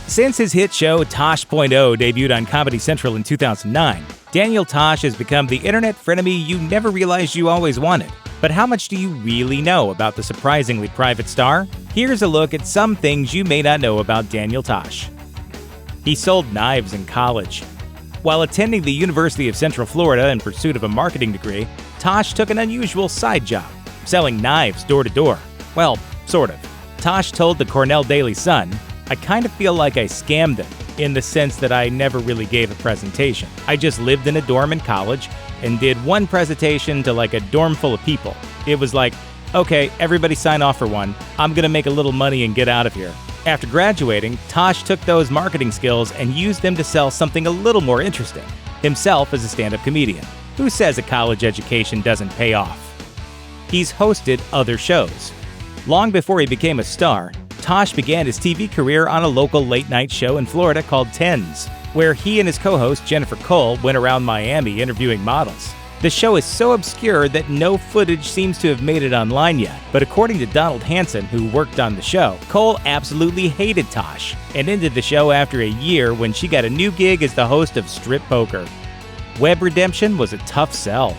Since his hit show Tosh.0 debuted on Comedy Central in 2009, Daniel Tosh has become the internet frenemy you never realized you always wanted. But how much do you really know about the surprisingly private star? Here's a look at some things you may not know about Daniel Tosh. He sold knives in college. While attending the University of Central Florida in pursuit of a marketing degree, Tosh took an unusual side job, selling knives door to door. Well, sort of. Tosh told the Cornell Daily Sun, "I kind of feel like I scammed them, in the sense that I never really gave a presentation. I just lived in a dorm in college and did one presentation to like a dorm full of people. It was like, okay, everybody sign off for one. I'm gonna make a little money and get out of here." After graduating, Tosh took those marketing skills and used them to sell something a little more interesting, himself as a stand-up comedian. Who says a college education doesn't pay off? He's hosted other shows. Long before he became a star, Tosh began his TV career on a local late-night show in Florida called Tens, where he and his co-host Jennifer Cole went around Miami interviewing models. The show is so obscure that no footage seems to have made it online yet, but according to Donald Hanson, who worked on the show, Cole absolutely hated Tosh and ended the show after a year when she got a new gig as the host of Strip Poker. Web redemption was a tough sell.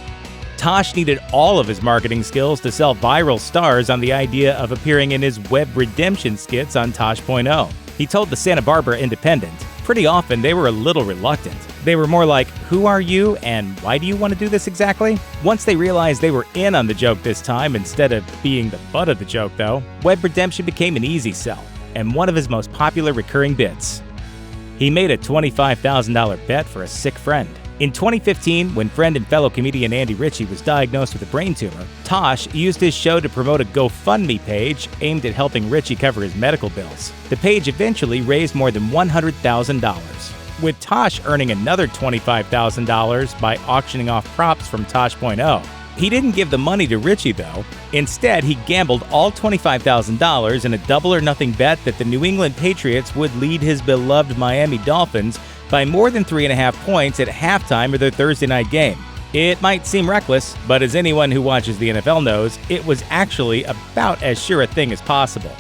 Tosh needed all of his marketing skills to sell viral stars on the idea of appearing in his web redemption skits on Tosh.0. He told the Santa Barbara Independent, pretty often they were a little reluctant. They were more like, "Who are you and why do you want to do this exactly?" Once they realized they were in on the joke this time instead of being the butt of the joke though, web redemption became an easy sell and one of his most popular recurring bits. He made a $25,000 bet for a sick friend. In 2015, when friend and fellow comedian Andy Ritchie was diagnosed with a brain tumor, Tosh used his show to promote a GoFundMe page aimed at helping Ritchie cover his medical bills. The page eventually raised more than $100,000, with Tosh earning another $25,000 by auctioning off props from Tosh.0. He didn't give the money to Ritchie, though. Instead, he gambled all $25,000 in a double-or-nothing bet that the New England Patriots would lead his beloved Miami Dolphins by more than 3.5 points at halftime of their Thursday night game. It might seem reckless, but as anyone who watches the NFL knows, it was actually about as sure a thing as possible.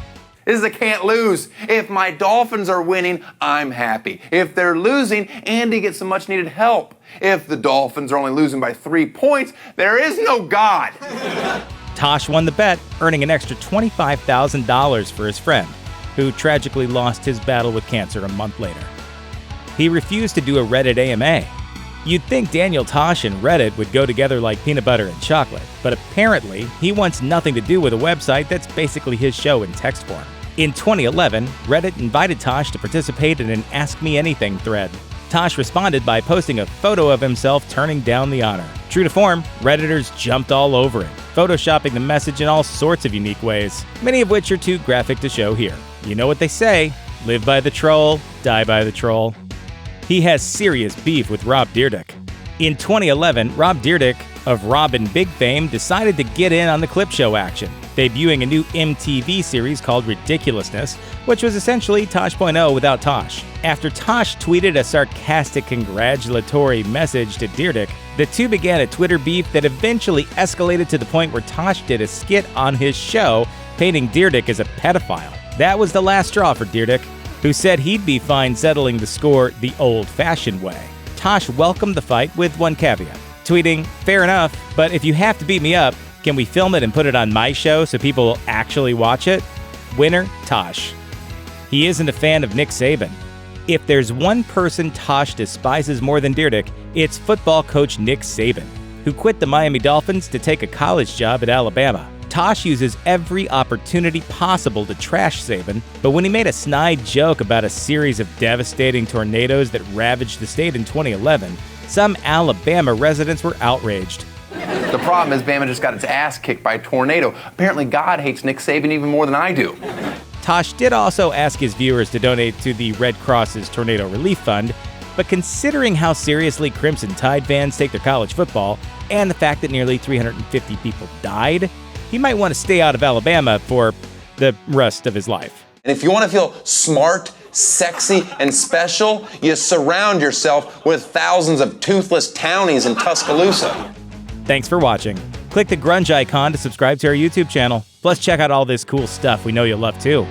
This is a can't lose. If my Dolphins are winning, I'm happy. If they're losing, Andy gets some much needed help. If the Dolphins are only losing by 3 points, there is no God. Tosh won the bet, earning an extra $25,000 for his friend, who tragically lost his battle with cancer a month later. He refused to do a Reddit AMA. You'd think Daniel Tosh and Reddit would go together like peanut butter and chocolate, but apparently he wants nothing to do with a website that's basically his show in text form. In 2011, Reddit invited Tosh to participate in an Ask Me Anything thread. Tosh responded by posting a photo of himself turning down the honor. True to form, Redditors jumped all over it, photoshopping the message in all sorts of unique ways, many of which are too graphic to show here. You know what they say, live by the troll, die by the troll. He has serious beef with Rob Dyrdek. In 2011, Rob Dyrdek of Rob and Big fame decided to get in on the clip show action, debuting a new MTV series called Ridiculousness, which was essentially Tosh.0 without Tosh. After Tosh tweeted a sarcastic congratulatory message to Dyrdek, the two began a Twitter beef that eventually escalated to the point where Tosh did a skit on his show painting Dyrdek as a pedophile. That was the last straw for Dyrdek, who said he'd be fine settling the score the old-fashioned way. Tosh welcomed the fight with one caveat, tweeting, "Fair enough, but if you have to beat me up, can we film it and put it on my show so people will actually watch it?" Winner, Tosh. He isn't a fan of Nick Saban. If there's one person Tosh despises more than Dyrdek, it's football coach Nick Saban, who quit the Miami Dolphins to take a college job at Alabama. Tosh uses every opportunity possible to trash Saban, but when he made a snide joke about a series of devastating tornadoes that ravaged the state in 2011, some Alabama residents were outraged. The problem is Bama just got its ass kicked by a tornado. Apparently God hates Nick Saban even more than I do. Tosh did also ask his viewers to donate to the Red Cross's Tornado Relief Fund, but considering how seriously Crimson Tide fans take their college football, and the fact that nearly 350 people died, he might want to stay out of Alabama for the rest of his life. And if you want to feel smart, sexy, and special, you surround yourself with thousands of toothless townies in Tuscaloosa. Thanks for watching. Click the grunge icon to subscribe to our YouTube channel. Plus, check out all this cool stuff we know you'll love too.